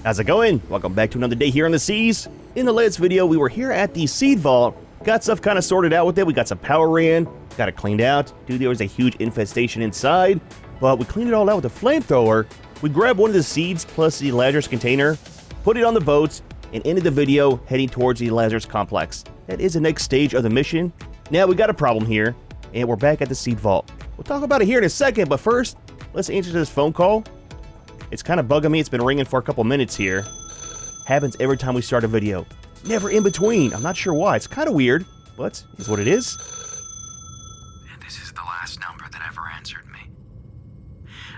How's it going? Welcome back to another day here on the seas. In the last video, we were here at the Seed Vault. Got stuff kind of sorted out with it. We got some power ran, got it cleaned out. Dude, there was a huge infestation inside, but we cleaned it all out with a flamethrower. We grabbed one of the seeds plus the Lazarus container, put it on the boat, and ended the video heading towards the Lazarus Complex. That is the next stage of the mission. Now we got a problem here, and we're back at the Seed Vault. We'll talk about it here in a second, but first, let's answer this phone call. It's kind of bugging me. It's been ringing for a couple minutes here. Happens every time we start a video. Never in between. I'm not sure why. It's kind of weird, but it's what it is. This is the last number that ever answered me.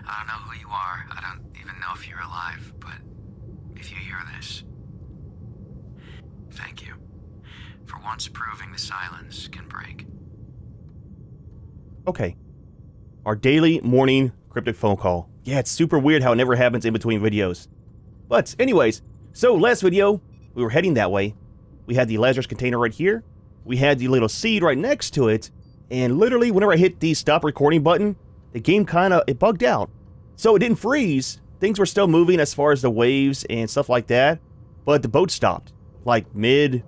I don't know who you are. I don't even know if you're alive, but if you hear this, thank you for once proving the silence can break. Okay. Our daily morning cryptic phone call. Yeah, it's super weird how it never happens in between videos. But anyways, so last video, we were heading that way. We had the Lazarus container right here. We had the little seed right next to it. And literally, whenever I hit the stop recording button, the game it bugged out. So it didn't freeze. Things were still moving as far as the waves and stuff like that. But the boat stopped. Like mid,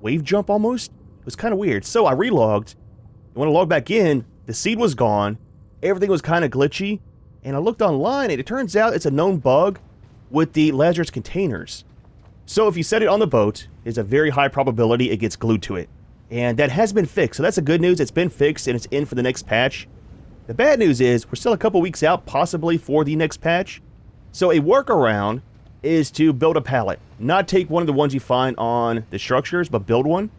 wave jump almost. It was kind of weird. So I relogged. And when I logged back in, the seed was gone. Everything was kind of glitchy. And I looked online, and it turns out it's a known bug with the Lazarus containers. So if you set it on the boat, there's a very high probability it gets glued to it. And that has been fixed, so that's the good news. It's been fixed, and it's in for the next patch. The bad news is we're still a couple weeks out, possibly, for the next patch. So a workaround is to build a pallet. Not take one of the ones you find on the structures, but build one.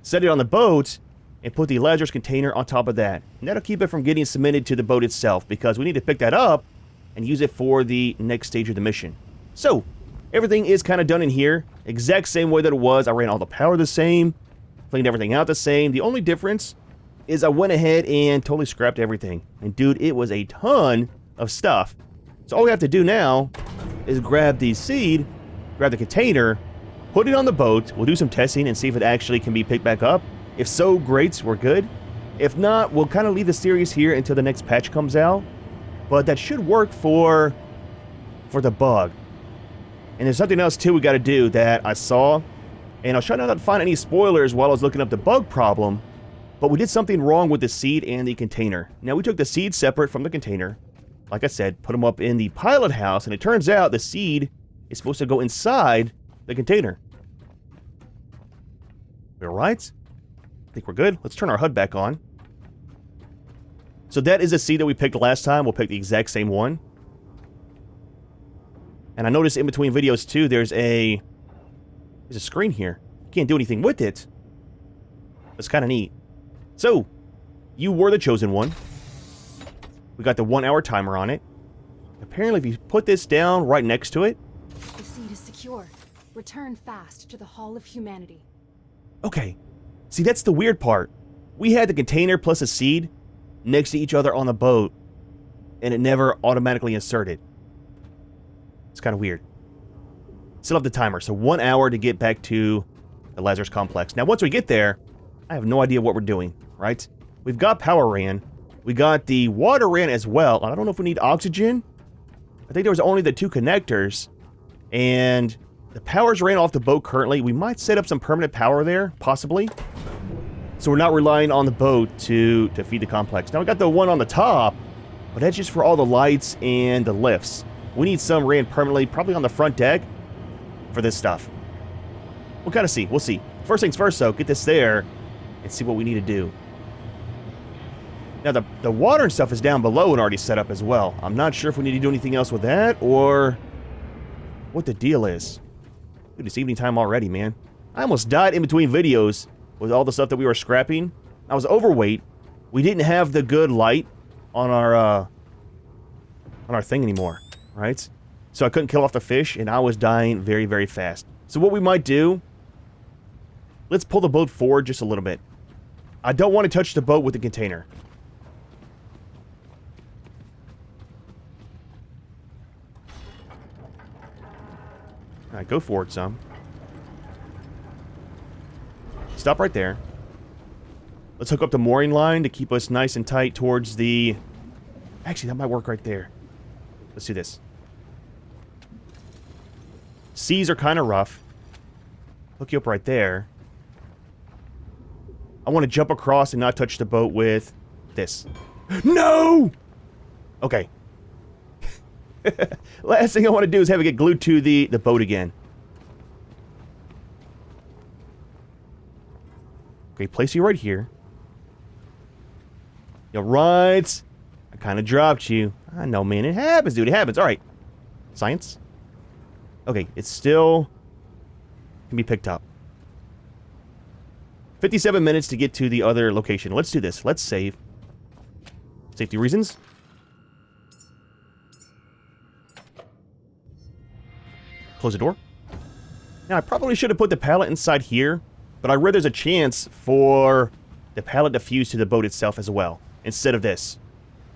Set it on the boat, and put the Lazarus container on top of that. And that'll keep it from getting cemented to the boat itself, because we need to pick that up and use it for the next stage of the mission. So, everything is kind of done in here. Exact same way that it was. I ran all the power the same, cleaned everything out the same. The only difference is I went ahead and totally scrapped everything. And dude, it was a ton of stuff. So all we have to do now is grab the seed, grab the container, put it on the boat. We'll do some testing and see if it actually can be picked back up. If so, great, we're good. If not, we'll kind of leave the series here until the next patch comes out. But that should work for the bug. And there's something else, too, we got to do that I saw. And I was trying not to find any spoilers while I was looking up the bug problem. But we did something wrong with the seed and the container. Now, we took the seed separate from the container. Like I said, put them up in the pilot house. And it turns out the seed is supposed to go inside the container. We all right? I think we're good. Let's turn our HUD back on. So that is a seed that we picked last time. We'll pick the exact same one. And I noticed in between videos too, there's a screen here. You can't do anything with it. That's kind of neat. So, you were the chosen one. We got the 1 hour timer on it. Apparently, if you put this down right next to it. The seed is secure. Return fast to the Hall of Humanity. Okay. See, that's the weird part. We had the container plus a seed next to each other on the boat, and it never automatically inserted. It's kind of weird. Still have the timer, so 1 hour to get back to the Lazarus Complex. Now, once we get there, I have no idea what we're doing, right? We've got power ran. We got the water ran as well. I don't know if we need oxygen. I think there was only the 2 connectors, and the power's ran off the boat currently. We might set up some permanent power there, possibly. So we're not relying on the boat to feed the complex. Now we got the one on the top, but that's just for all the lights and the lifts. We need some ran permanently, probably on the front deck for this stuff. We'll kind of see. We'll see. First things first, though, get this there and see what we need to do. Now, the water and stuff is down below and already set up as well. I'm not sure if we need to do anything else with that or what the deal is. Dude, it's evening time already, man. I almost died in between videos with all the stuff that we were scrapping. I was overweight. We didn't have the good light on our thing anymore, right? So I couldn't kill off the fish, and I was dying very, very fast. So what we might do, let's pull the boat forward just a little bit. I don't want to touch the boat with the container. Alright, go forward some. Stop right there. Let's hook up the mooring line to keep us nice and tight towards the... Actually, that might work right there. Let's do this. Seas are kind of rough. Hook you up right there. I want to jump across and not touch the boat with this. No! Okay. Last thing I want to do is have it get glued to the boat again. Okay, place you right here. You're right. I kind of dropped you. I know, man. It happens, dude. It happens. All right. Science. Okay, it still can be picked up. 57 minutes to get to the other location. Let's do this. Let's save. Safety reasons. Close the door. Now, I probably should have put the pallet inside here, but I read there's a chance for the pallet to fuse to the boat itself as well, instead of this.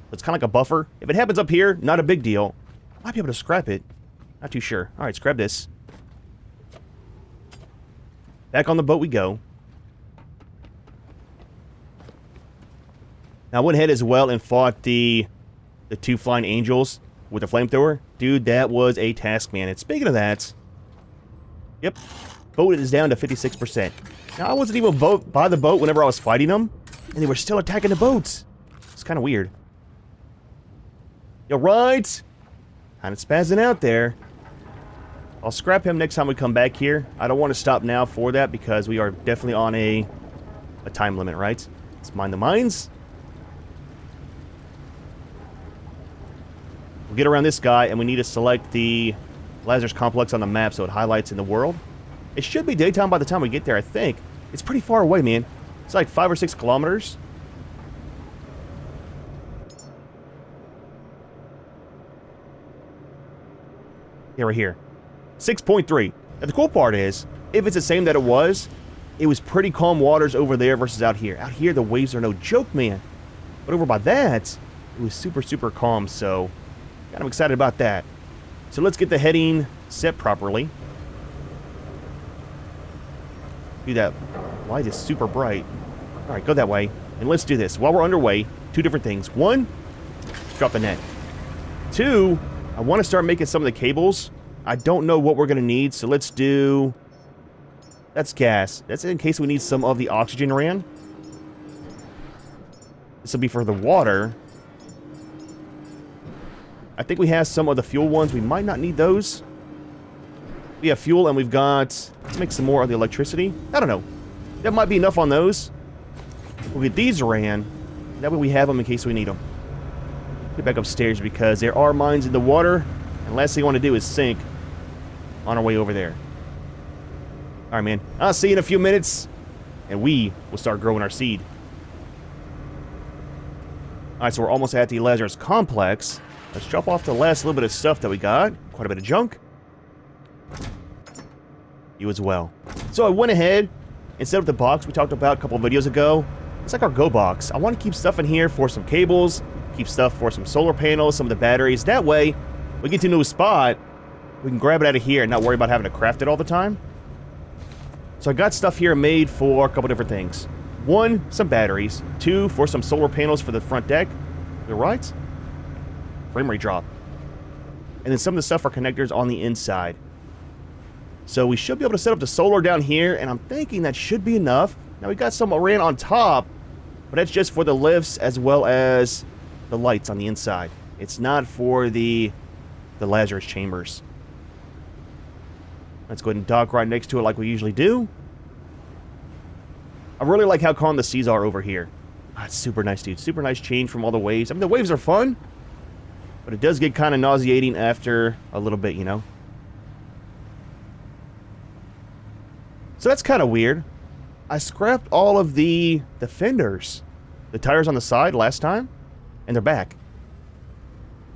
So it's kind of like a buffer. If it happens up here, not a big deal. Might be able to scrap it. Not too sure. All right, let's grab this. Back on the boat we go. Now, I went ahead as well and fought the two flying angels with the flamethrower. Dude, that was a task, man. And speaking of that, yep, boat is down to 56%. Now, I wasn't even by the boat whenever I was fighting them, and they were still attacking the boats. It's kind of weird. You're right. Kind of spazzing out there. I'll scrap him next time we come back here. I don't want to stop now for that because we are definitely on a time limit, right? Let's mine the mines. We'll get around this guy, and we need to select the Lazarus Complex on the map so it highlights in the world. It should be daytime by the time we get there, I think. It's pretty far away, man. It's like 5 or 6 kilometers. Yeah, right here. 6.3. Now, the cool part is, if it's the same that it was pretty calm waters over there versus out here. Out here, the waves are no joke, man. But over by that, it was super, super calm, so kind of excited about that. So let's get the heading set properly. Do that. Light is super bright. All right, go that way. And let's do this. While we're underway, 2 different things. 1, drop the net. 2, I want to start making some of the cables. I don't know what we're going to need, so let's do... That's gas. That's in case we need some of the oxygen ran. This will be for the water. I think we have some of the fuel ones. We might not need those. We have fuel, and we've got... Let's make some more of the electricity. I don't know. That might be enough on those. We'll get these ran. That way we have them in case we need them. Get back upstairs because there are mines in the water. And last thing I want to do is sink on our way over there. All right, man. I'll see you in a few minutes. And we will start growing our seed. All right, so we're almost at the Lazarus Complex. Let's drop off the last little bit of stuff that we got. Quite a bit of junk. You as well. So I went ahead and set up the box we talked about a couple of videos ago. It's like our go box. I want to keep stuff in here for some cables, keep stuff for some solar panels, some of the batteries. That way, we get to a new spot, we can grab it out of here and not worry about having to craft it all the time. So I got stuff here made for a couple different things. 1, some batteries. 2, for some solar panels for the front deck. You're right. Frame rate drop. And then some of the stuff for connectors on the inside. So we should be able to set up the solar down here, and I'm thinking that should be enough. Now we got some ran on top, but that's just for the lifts as well as the lights on the inside. It's not for the Lazarus chambers. Let's go ahead and dock right next to it like we usually do. I really like how calm the seas are over here. Ah, it's super nice, dude. Super nice change from all the waves. I mean, the waves are fun, but it does get kind of nauseating after a little bit, you know? So that's kind of weird. I scrapped all of the fenders, the tires on the side last time, and they're back.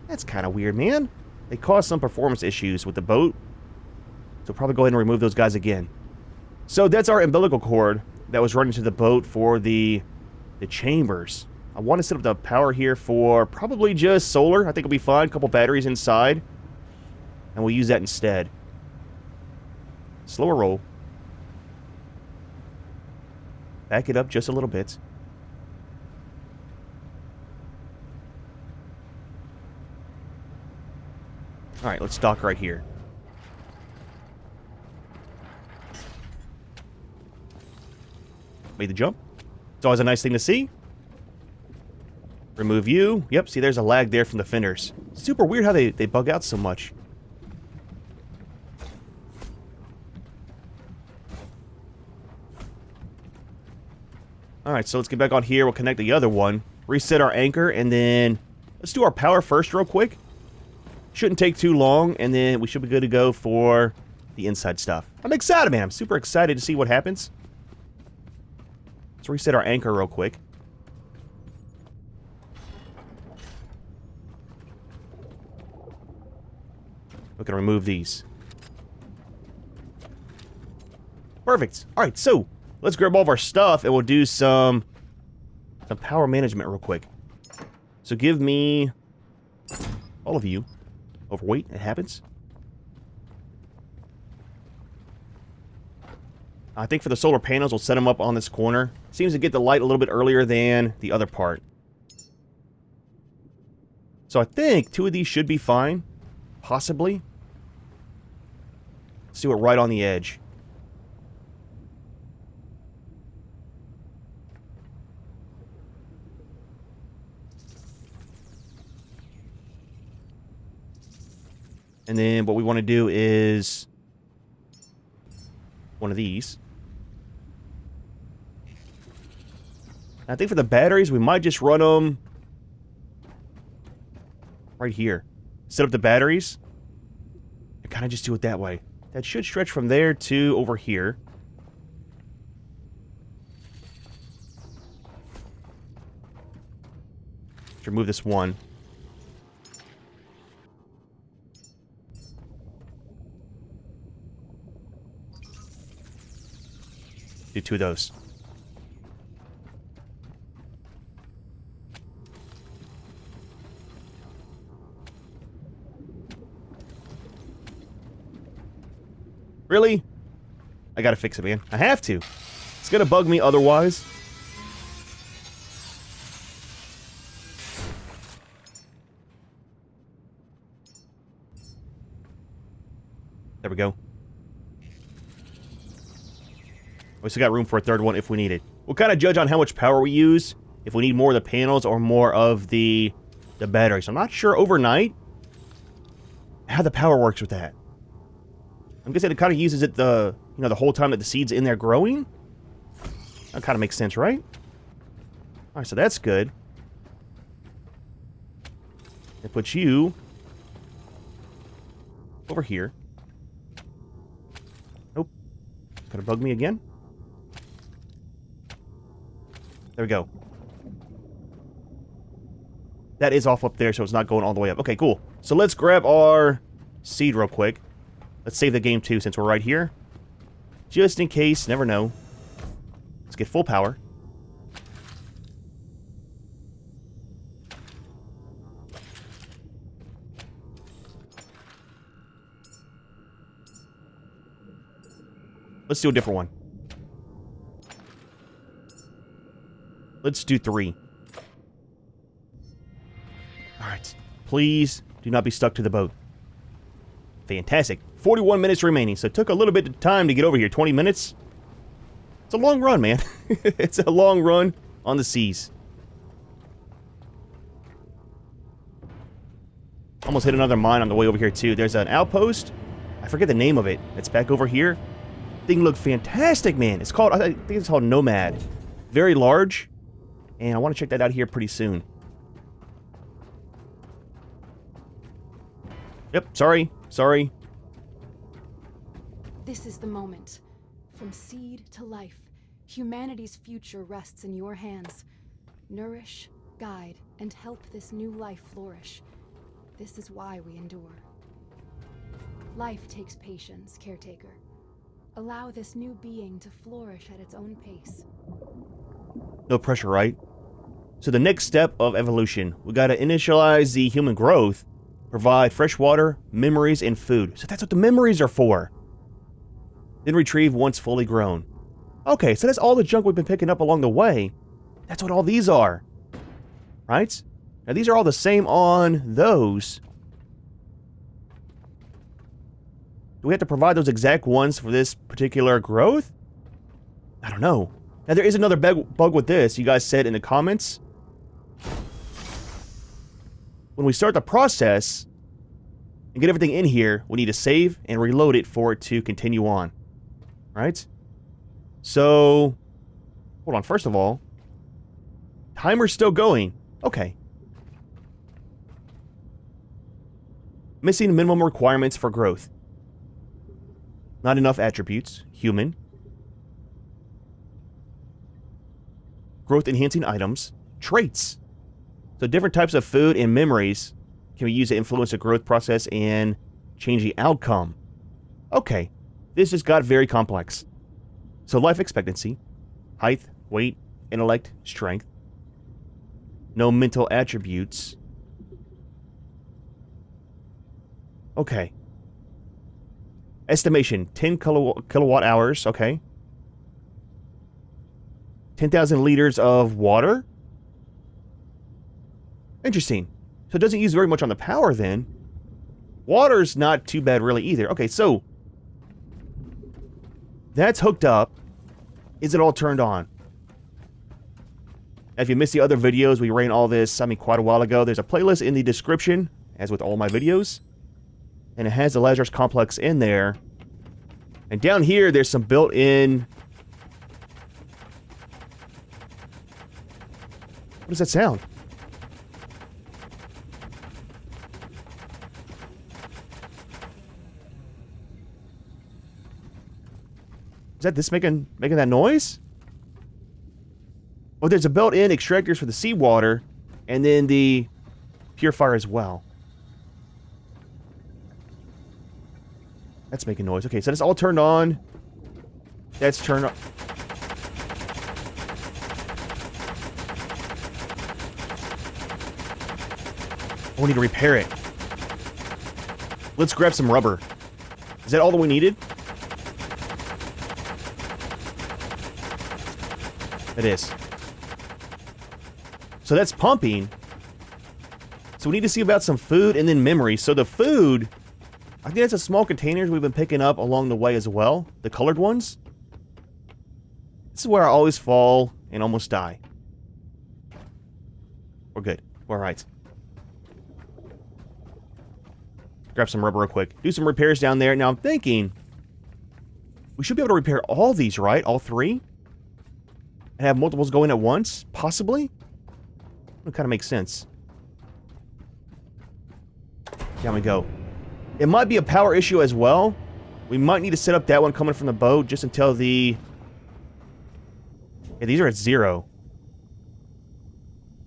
That's kind of weird, man. They caused some performance issues with the boat, so probably go ahead and remove those guys again. So that's our umbilical cord that was running to the boat for the chambers. I want to set up the power here for probably just solar. I think it'll be fine. A couple batteries inside, and we'll use that instead. Slower roll. Back it up just a little bit. Alright, let's dock right here. Made the jump. It's always a nice thing to see. Remove you. Yep, see, there's a lag there from the fenders. Super weird how they bug out so much. Alright, so let's get back on here. We'll connect the other one. Reset our anchor, and then let's do our power first real quick. Shouldn't take too long, and then we should be good to go for the inside stuff. I'm excited, man. I'm super excited to see what happens. Let's reset our anchor real quick. We're going to remove these. Perfect. Alright, so let's grab all of our stuff, and we'll do some power management real quick. So give me all of you. Overweight, it happens. I think for the solar panels, we'll set them up on this corner. Seems to get the light a little bit earlier than the other part. So I think 2 of these should be fine. Possibly. Let's do it right on the edge. And then what we want to do is one of these. I think for the batteries, we might just run them right here. Set up the batteries and kind of just do it that way. That should stretch from there to over here. Let's remove this one. Do 2 of those. Really? I gotta fix it, man. I have to. It's gonna bug me otherwise. There we go. We still got room for a third one if we need it. We'll kind of judge on how much power we use, if we need more of the panels or more of the batteries. I'm not sure overnight how the power works with that. I'm guessing it kind of uses it the whole time that the seed's in there growing. That kind of makes sense, right? Alright, so that's good. It puts you over here. Nope. It's gonna bug me again. There we go. That is off up there, so it's not going all the way up. Okay, cool. So let's grab our seed real quick. Let's save the game too, since we're right here. Just in case, never know. Let's get full power. Let's do a different one. Let's do 3. Alright. Please do not be stuck to the boat. Fantastic. 41 minutes remaining, so it took a little bit of time to get over here. 20 minutes? It's a long run, man. It's a long run on the seas. Almost hit another mine on the way over here, too. There's an outpost. I forget the name of it. It's back over here. Thing looked fantastic, man. It's called, I think it's called Nomad. Very large. And I want to check that out here pretty soon. Yep, sorry. This is the moment. From seed to life, humanity's future rests in your hands. Nourish, guide, and help this new life flourish. This is why we endure. Life takes patience, Caretaker. Allow this new being to flourish at its own pace. No pressure, right? So the next step of evolution, we gotta initialize the human growth, provide fresh water, memories, and food. So that's what the memories are for. Then retrieve once fully grown. Okay, so that's all the junk we've been picking up along the way. That's what all these are. Right? Now these are all the same on those. Do we have to provide those exact ones for this particular growth? I don't know. Now, there is another bug with this. You guys said in the comments. When we start the process and get everything in here, we need to save and reload it for it to continue on. Right? So, hold on. First of all, timer's still going. Okay. Missing minimum requirements for growth. Not enough attributes. Human. Growth enhancing items. Traits. So different types of food and memories can be used to influence the growth process and change the outcome. Okay. This just got very complex. So life expectancy. Height, weight, intellect, strength. No mental attributes. Okay. Estimation, 10 kilowatt hours, okay. 10,000 liters of water? Interesting. So it doesn't use very much on the power then. Water's not too bad really either. Okay, so that's hooked up. Is it all turned on? If you missed the other videos, we ran all this, quite a while ago. There's a playlist in the description, as with all my videos. And it has the Lazarus Complex in there. And down here, there's some built-in... What does that sound? Is that this making that noise? Oh, there's a built-in extractors for the seawater, and then the purifier as well. That's making noise. Okay, so that's all turned on. That's turned on. Oh, we need to repair it. Let's grab some rubber. Is that all that we needed? It is. So that's pumping. So we need to see about some food and then memory. So the food, I think that's the small containers we've been picking up along the way as well. The colored ones. This is where I always fall and almost die. We're good. We're alright. Grab some rubber real quick. Do some repairs down there. Now I'm thinking we should be able to repair all these, right? All three? And have multiples going at once? Possibly? It kind of makes sense. Down we go. It might be a power issue as well. We might need to set up that one coming from the boat just until the... Yeah, these are at 0.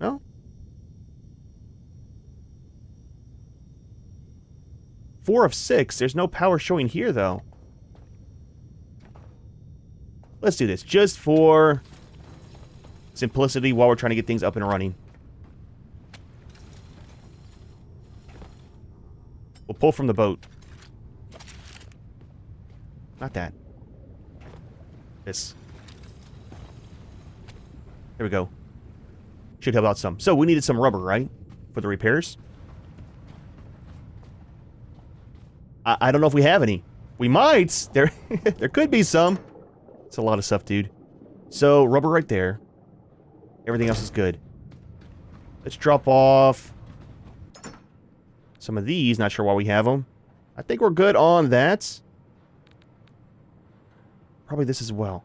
No? Four of 6. There's no power showing here, though. Let's do this. Just for simplicity while we're trying to get things up and running. We'll pull from the boat. Not that. This. There we go. Should help out some. So we needed some rubber, right? For the repairs. I don't know if we have any. We might. There could be some. It's a lot of stuff, dude. So rubber right there. Everything else is good. Let's drop off some of these. Not sure why we have them. I think we're good on that. Probably this as well.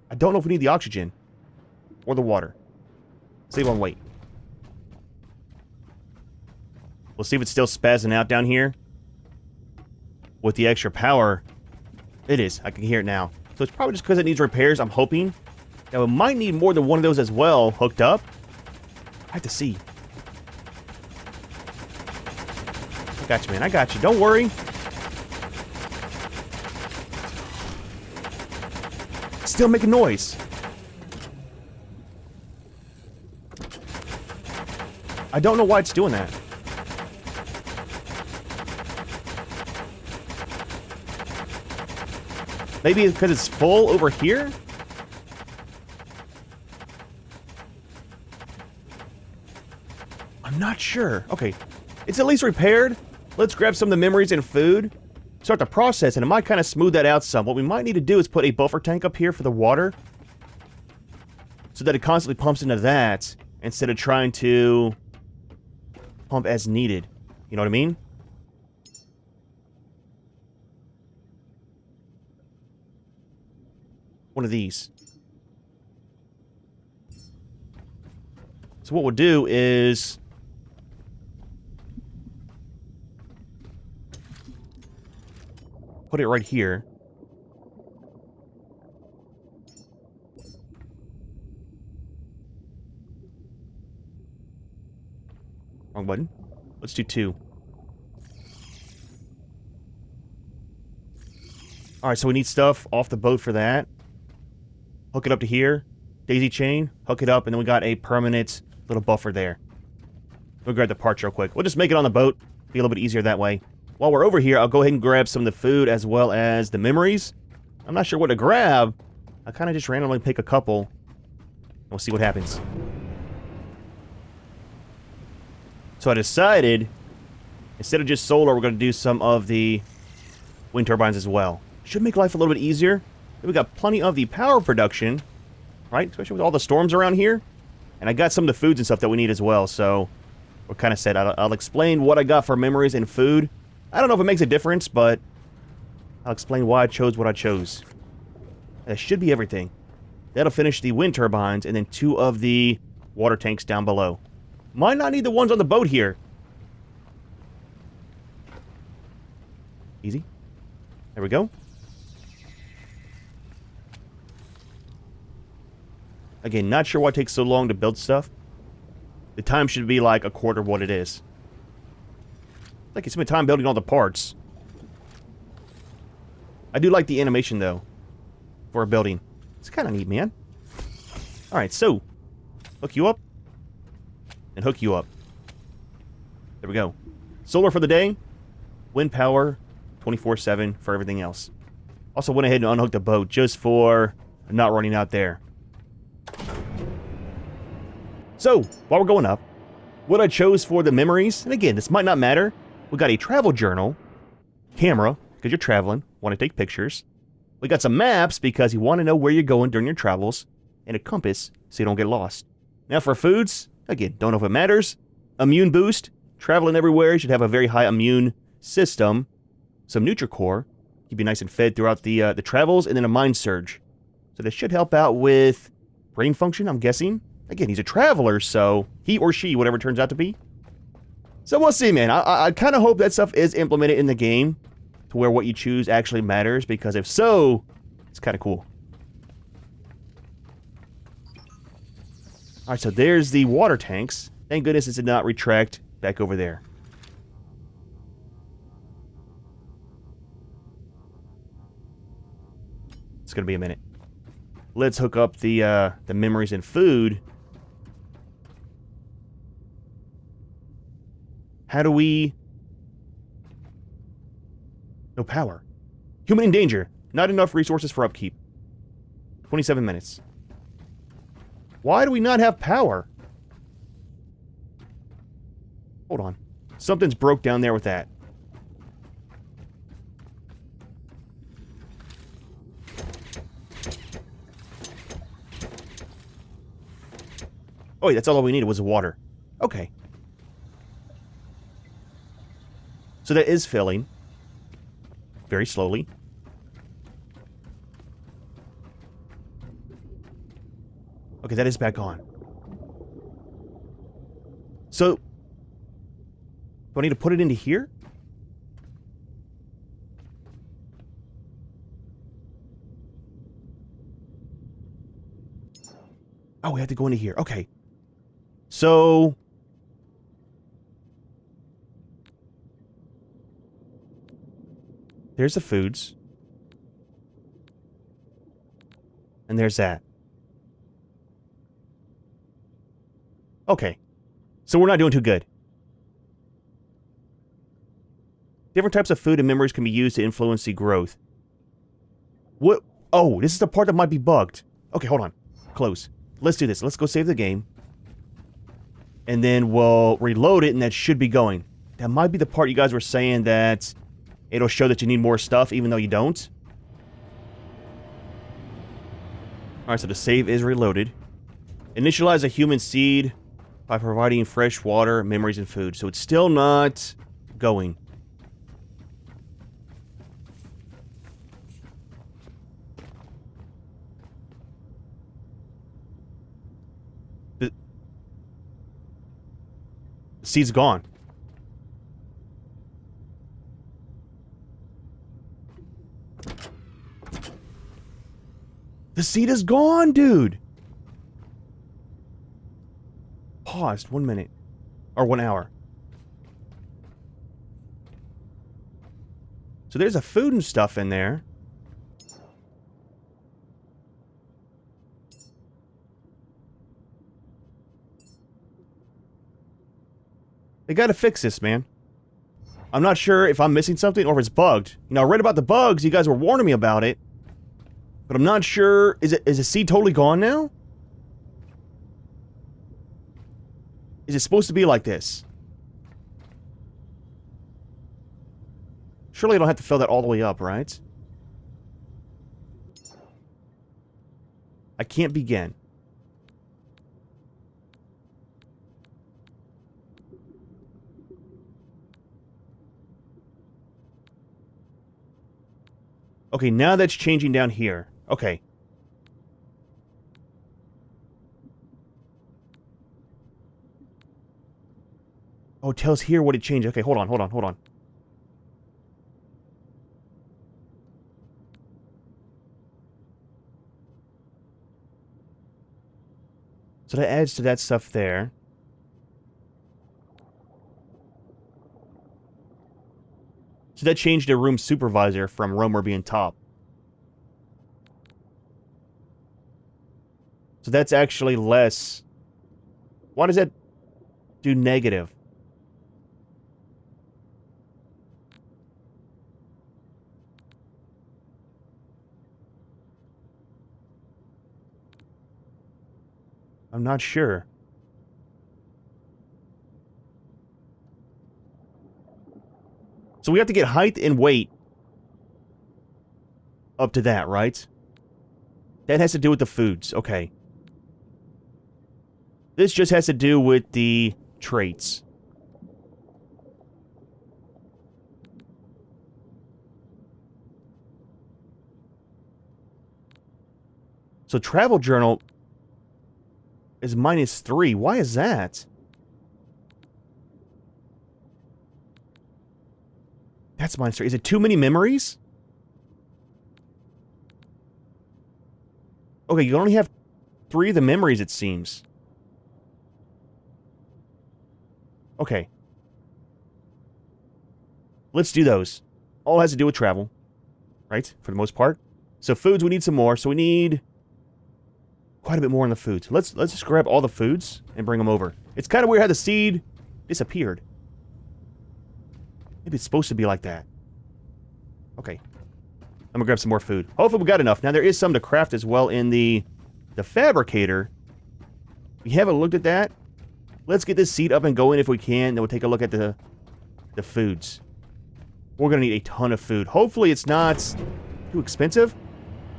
I don't know if we need the oxygen. Or the water. Save on weight. We'll see if it's still spazzing out down here. With the extra power. It is. I can hear it now. So it's probably just because it needs repairs. I'm hoping. Now, we might need more than one of those as well hooked up. I have to see. I got you, man. I got you. Don't worry. Still making noise. I don't know why it's doing that. Maybe it's because it's full over here? I'm not sure. Okay. It's at least repaired. Let's grab some of the memories and food. Start the process, and it might kind of smooth that out some. What we might need to do is put a buffer tank up here for the water. so that it constantly pumps into that instead of trying to pump as needed. You know what I mean? One of these. So what we'll do is put it right here. Wrong button. Let's do 2. Alright, so we need stuff off the boat for that. Hook it up to here. Daisy chain. Hook it up, and then we got a permanent little buffer there. We'll grab the parts real quick. We'll just make it on the boat. Be a little bit easier that way. While we're over here, I'll go ahead and grab some of the food as well as the memories. I'm not sure what to grab. I kind of just randomly pick a couple. We'll see what happens. So I decided, instead of just solar, we're going to do some of the wind turbines as well. Should make life a little bit easier. We got plenty of the power production, right? Especially with all the storms around here. And I got some of the foods and stuff that we need as well, so we're kind of set. I'll explain what I got for memories and food. I don't know if it makes a difference, but I'll explain why I chose what I chose. That should be everything. That'll finish the wind turbines and then 2 of the water tanks down below. Might not need the ones on the boat here. Easy. There we go. Again, not sure why it takes so long to build stuff. The time should be like a quarter of what it is. Like you spent time building all the parts. I do like the animation, though, for a building. It's kind of neat, man. Alright, so, hook you up, and hook you up. There we go. Solar for the day, wind power, 24/7 for everything else. Also went ahead and unhooked the boat just for not running out there. So, while we're going up, what I chose for the memories, and again, this might not matter, we got a travel journal, camera, because you're traveling, want to take pictures. We got some maps, because you want to know where you're going during your travels, and a compass, so you don't get lost. Now for foods, again, don't know if it matters. Immune boost, traveling everywhere, you should have a very high immune system. Some Nutricore, keep you nice and fed throughout the travels, and then a mind surge. So this should help out with brain function, I'm guessing. Again, he's a traveler, so he or she, whatever it turns out to be. So we'll see, man. I kind of hope that stuff is implemented in the game to where what you choose actually matters, because if so, it's kind of cool. Alright, so there's the water tanks. Thank goodness it did not retract back over there. It's going to be a minute. Let's hook up the memories and food. How do we... No power. Human in danger. Not enough resources for upkeep. 27 minutes. Why do we not have power? Hold on. Something's broke down there with that. Oh, wait, that's all we needed was water. Okay. So that is filling. Very slowly. Okay, that is back on. So, do I need to put it into here? Oh, we have to go into here. Okay. So... there's the foods. And there's that. Okay. So we're not doing too good. Different types of food and memories can be used to influence the growth. What? Oh, this is the part that might be bugged. Okay, hold on. Close. Let's do this. Let's go save the game. And then we'll reload it, and that should be going. That might be the part you guys were saying that it'll show that you need more stuff, even though you don't. Alright, so the save is reloaded. Initialize a human seed by providing fresh water, memories, and food. So it's still not going. The seed's gone. The seed is gone, dude. Paused 1 minute. Or 1 hour. So there's a food and stuff in there. They gotta fix this, man. I'm not sure if I'm missing something or if it's bugged. You know, I read about the bugs. You guys were warning me about it. But I'm not sure. Is the seed totally gone now? Is it supposed to be like this? Surely I don't have to fill that all the way up, right? I can't begin. Okay, now that's changing down here. Okay. Oh, it tells here what it changed. Okay, hold on. So that adds to that stuff there. So that changed the room supervisor from roamer being top. So that's actually less. Why does that do negative? I'm not sure. So we have to get height and weight up to that, right? That has to do with the foods. Okay. This just has to do with the traits. So travel journal is -3. Why is that? That's -3. Is it too many memories? Okay, you only have 3 of the memories, it seems. Okay. Let's do those. All has to do with travel. Right? For the most part. So foods, we need some more. So we need quite a bit more on the foods. Let's just grab all the foods and bring them over. It's kind of weird how the seed disappeared. Maybe it's supposed to be like that. Okay. I'm gonna grab some more food. Hopefully we got enough. Now there is some to craft as well in the fabricator. We haven't looked at that. Let's get this seed up and going if we can. Then we'll take a look at the foods. We're gonna need a ton of food. Hopefully it's not too expensive.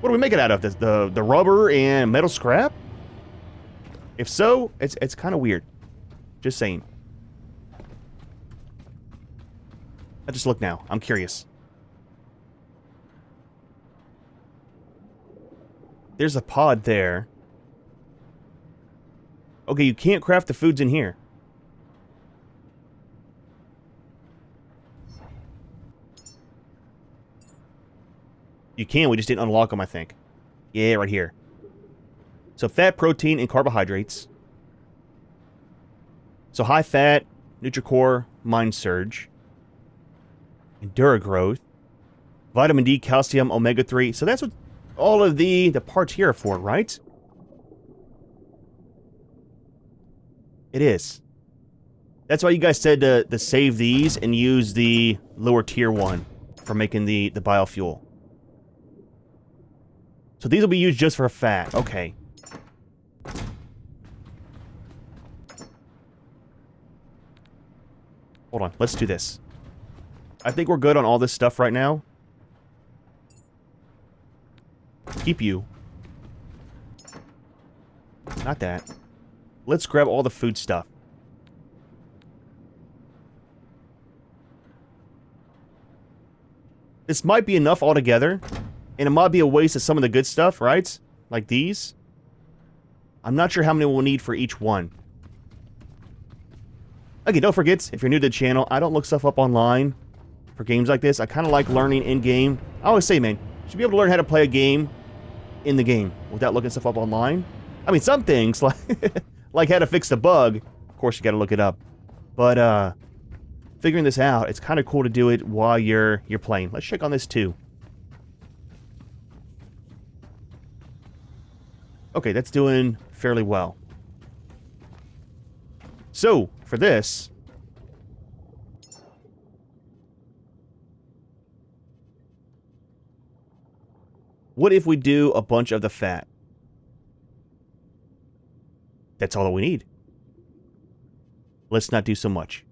What do we make it out of? The rubber and metal scrap? If so, it's kind of weird. Just saying. I just look now. I'm curious. There's a pod there. Okay, you can't craft the foods in here. You can, we just didn't unlock them, I think. Yeah, right here. So fat, protein, and carbohydrates. So high fat, Nutricore, Mind Surge. Endura Growth. Vitamin D, calcium, omega-3. So that's what all of the parts here are for, right? It is. That's why you guys said to save these and use the lower tier one for making the biofuel. So these will be used just for fat. Okay. Hold on. Let's do this. I think we're good on all this stuff right now. Keep you. Not that. let's grab all the food stuff. This might be enough altogether, and it might be a waste of some of the good stuff, right? Like these. I'm not sure how many we'll need for each one. Okay, don't forget, if you're new to the channel, I don't look stuff up online for games like this. I kind of like learning in-game. I always say, man, you should be able to learn how to play a game in the game without looking stuff up online. I mean, some things, like, like how to fix the bug, of course you gotta look it up. But, figuring this out, it's kind of cool to do it while you're playing. Let's check on this, too. Okay, that's doing fairly well. So, for this... what if we do a bunch of the fat? That's all that we need. Let's not do so much.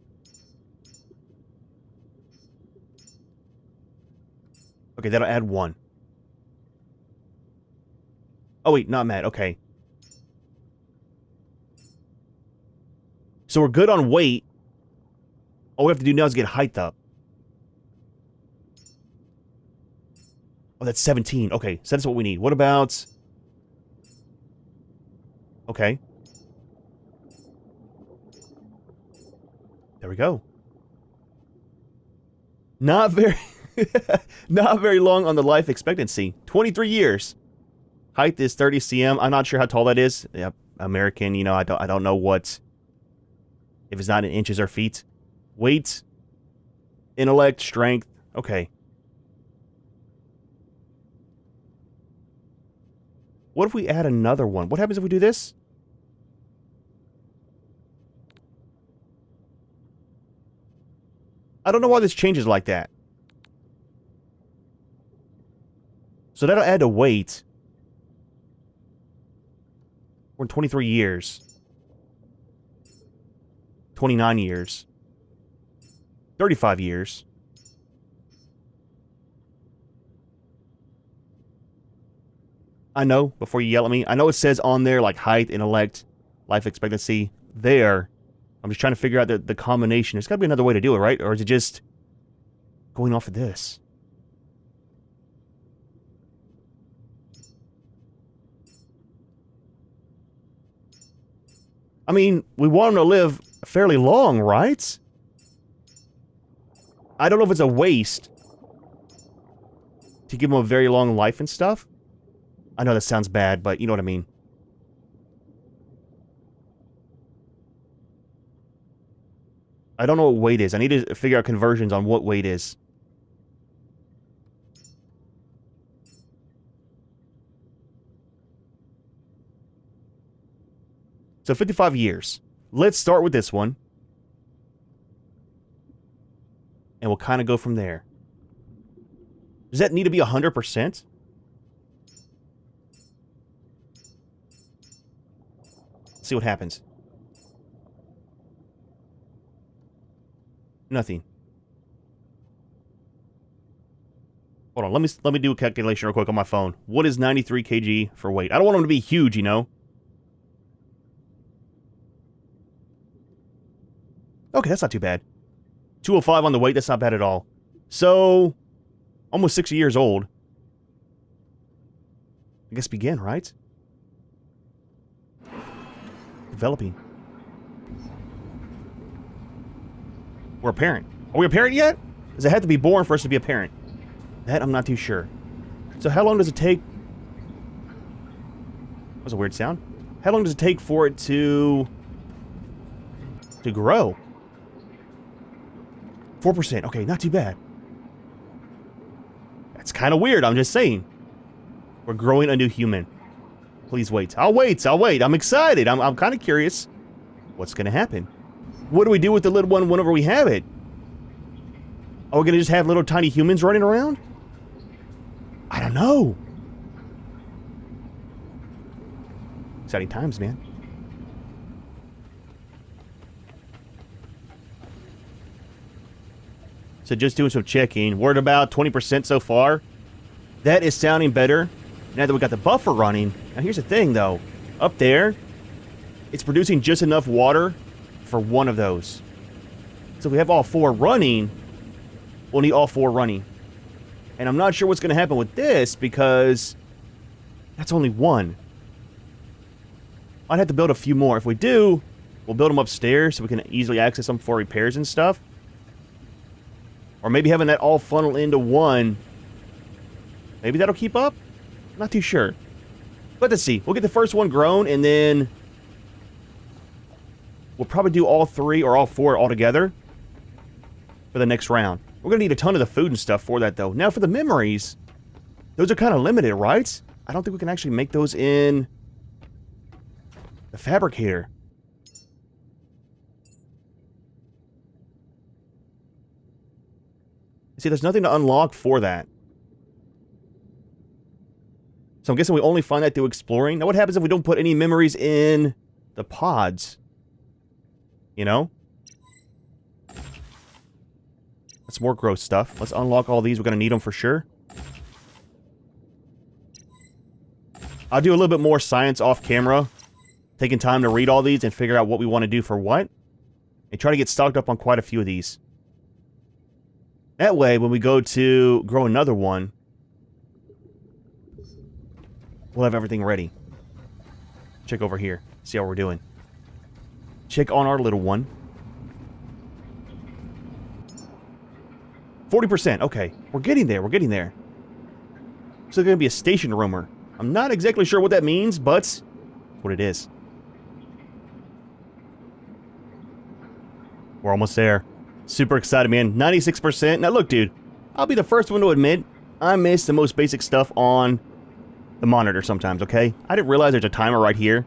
Okay, that'll add 1. Oh wait, not mad. Okay. So we're good on weight. All we have to do now is get height up. Oh, that's 17. Okay, so that's what we need. What about... okay. There we go. Not very... not very long on the life expectancy. 23 years. Height is 30 cm. I'm not sure how tall that is. Yep, American, you know, I don't know what... if it's not in inches or feet. Weight. Intellect, strength. Okay. What if we add another one? What happens if we do this? I don't know why this changes like that. So that'll add to weight. We're in 23 years. 29 years. 35 years. I know, before you yell at me, I know it says on there, like, height, intellect, life expectancy, there. I'm just trying to figure out the combination. There's got to be another way to do it, right? Or is it just going off of this? I mean, we want them to live fairly long, right? I don't know if it's a waste to give them a very long life and stuff. I know that sounds bad, but you know what I mean. I don't know what weight is. I need to figure out conversions on what weight is. So 55 years. Let's start with this one. And we'll kind of go from there. Does that need to be 100%? See what happens. Nothing. Hold on, let me do a calculation real quick on my phone. What is 93 kg for weight? I don't want them to be huge, you know. Okay, that's not too bad. 205 on the weight, that's not bad at all. So, almost 60 years old. I guess begin, right? Developing. We're a parent. Are we a parent yet? Does it have to be born for us to be a parent? That I'm not too sure. So how long does it take... that was a weird sound. How long does it take for it to grow? 4%. Okay, not too bad. That's kind of weird, I'm just saying. We're growing a new human. Please wait. I'll wait. I'm excited. I'm kind of curious what's going to happen. What do we do with the little one whenever we have it? Are we going to just have little tiny humans running around? I don't know. Exciting times, man. So just doing some checking. We're at about 20% so far. That is sounding better. Now that we got the buffer running. Now here's the thing, though. Up there, it's producing just enough water for one of those. So if we have all 4 running, we'll need all 4 running. And I'm not sure what's going to happen with this because that's only 1. I'd have to build a few more. If we do, we'll build them upstairs so we can easily access them for repairs and stuff. Or maybe having that all funnel into 1. Maybe that'll keep up? Not too sure. But let's see. We'll get the first one grown and then we'll probably do all 3 or all 4 all together for the next round. We're going to need a ton of the food and stuff for that, though. Now, for the memories, those are kind of limited, right? I don't think we can actually make those in the fabricator. See, there's nothing to unlock for that. So I'm guessing we only find that through exploring. Now, what happens if we don't put any memories in the pods? You know? That's more gross stuff. Let's unlock all these. We're going to need them for sure. I'll do a little bit more science off camera. Taking time to read all these and figure out what we want to do for what. And try to get stocked up on quite a few of these. That way, when we go to grow another one, we'll have everything ready. Check over here. See how we're doing. Check on our little one. 40%. Okay. We're getting there. We're getting there. So there's going to be a station roomer. I'm not exactly sure what that means, but it's what it is. We're almost there. Super excited, man. 96%. Now, look, dude. I'll be the first one to admit I miss the most basic stuff on the monitor sometimes, okay? I didn't realize there's a timer right here.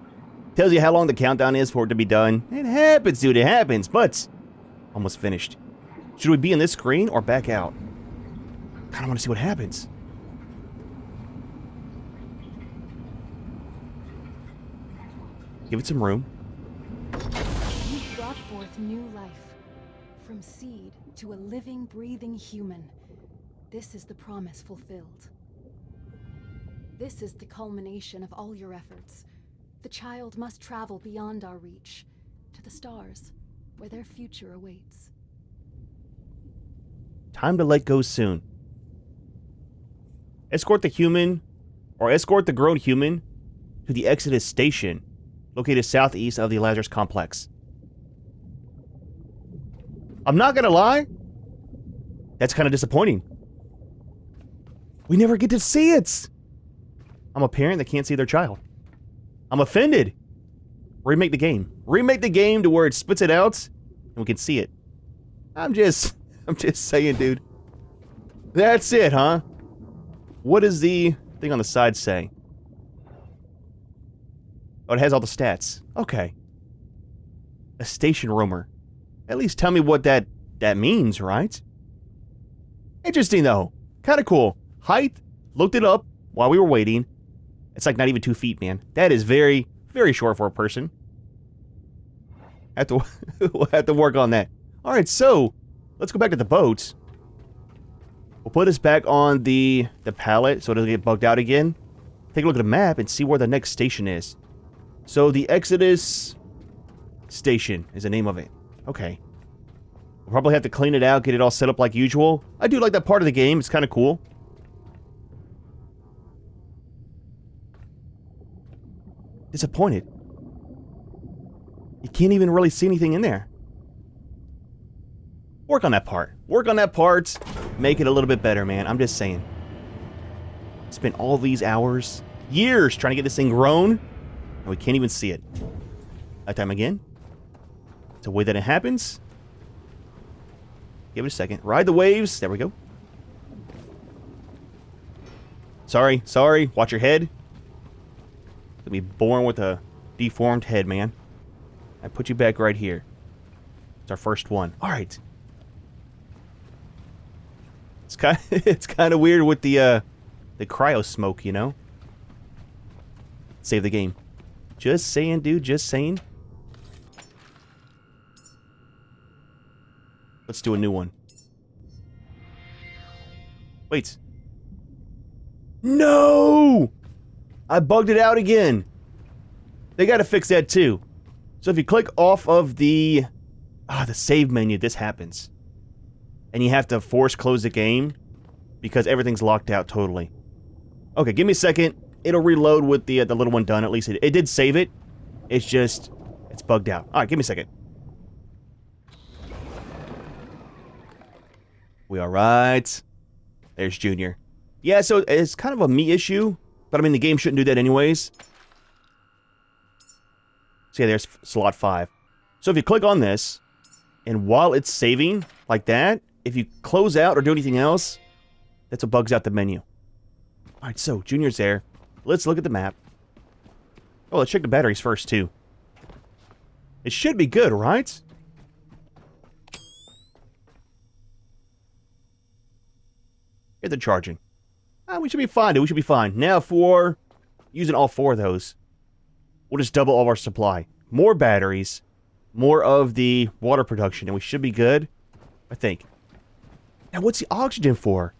Tells you how long the countdown is for it to be done. It happens, dude. It happens, but almost finished. Should we be in this screen or back out? Kind of want to see what happens. Give it some room. You've brought forth new life. From seed to a living, breathing human. This is the promise fulfilled. This is the culmination of all your efforts. The child must travel beyond our reach, to the stars, where their future awaits. Time to let go soon. Escort the human, or escort the grown human, to the Exodus station, located southeast of the Lazarus Complex. I'm not gonna lie, that's kind of disappointing. We never get to see it. I'm a parent that can't see their child. I'm offended. Remake the game. Remake the game to where it spits it out and we can see it. I'm just saying, dude. That's it, huh? What does the thing on the side say? Oh, it has all the stats. Okay. A station roomer. At least tell me what that means, right? Interesting, though. Kind of cool. Height, looked it up while we were waiting. It's like not even 2 feet, man. That is very, very short for a person. We'll have to work on that. Alright, so let's go back to the boat. We'll put this back on the pallet so it doesn't get bugged out again. Take a look at the map and see where the next station is. So the Exodus station is the name of it. Okay. We'll probably have to clean it out, get it all set up like usual. I do like that part of the game. It's kind of cool. Disappointed. You can't even really see anything in there. Work on that part. Work on that part. Make it a little bit better, man. I'm just saying. Spent all these hours, years trying to get this thing grown, and we can't even see it. That time again. It's the way that it happens. Give it a second. Ride the waves. There we go. Sorry. Watch your head. You'll be born with a deformed head, man. I put you back right here. It's our first one. All right. It's kind of weird with the cryo smoke, you know. Save the game. Just saying, dude. Just saying. Let's do a new one. Wait. No! I bugged it out again. They gotta fix that too. So if you click off of the save menu, this happens. And you have to force close the game because everything's locked out totally. Okay, give me a second. It'll reload with the little one done. At least it did save it. It's just, it's bugged out. All right, give me a second. We all right? There's Junior. Yeah, so it's kind of a me issue, but I mean, the game shouldn't do that anyways. So yeah, there's slot 5. So if you click on this, and while it's saving like that, if you close out or do anything else, that's what bugs out the menu. All right, so Junior's there. Let's look at the map. Oh, let's check the batteries first, too. It should be good, right? Get the charging. We should be fine, dude. We should be fine. Now for using all 4 of those, we'll just double all of our supply. More batteries, more of the water production, and we should be good, I think. Now, what's the oxygen for?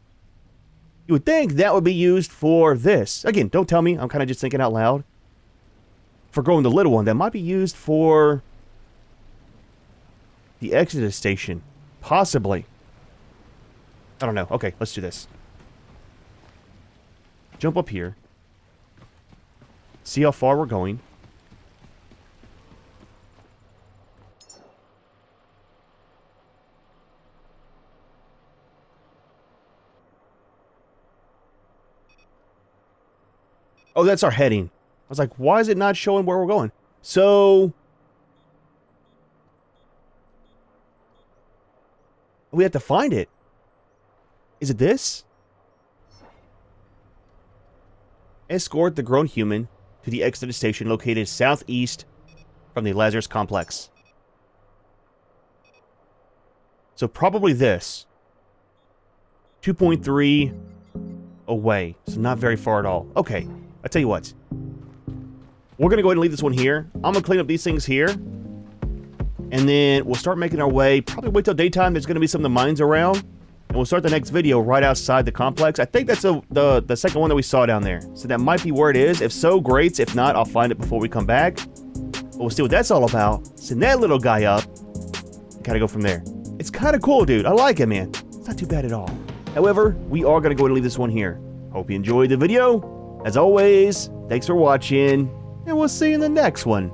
You would think that would be used for this. Again, don't tell me. I'm kind of just thinking out loud. For growing the little one, that might be used for the Exodus station. Possibly. I don't know. Okay, let's do this. Jump up here. See how far we're going. Oh, that's our heading. I was like, why is it not showing where we're going? So we have to find it. Is it this? Escort the grown human to the Exodus station located southeast from the Lazarus Complex. So probably this. 2.3 away. So not very far at all. Okay, I'll tell you what. We're going to go ahead and leave this one here. I'm going to clean up these things here. And then we'll start making our way. Probably wait till daytime. There's going to be some of the mines around. And we'll start the next video right outside the complex. I think that's the second one that we saw down there. So that might be where it is. If so, great. If not, I'll find it before we come back. But we'll see what that's all about. Send that little guy up. And kind of go from there. It's kind of cool, dude. I like it, man. It's not too bad at all. However, we are going to go and leave this one here. Hope you enjoyed the video. As always, thanks for watching. And we'll see you in the next one.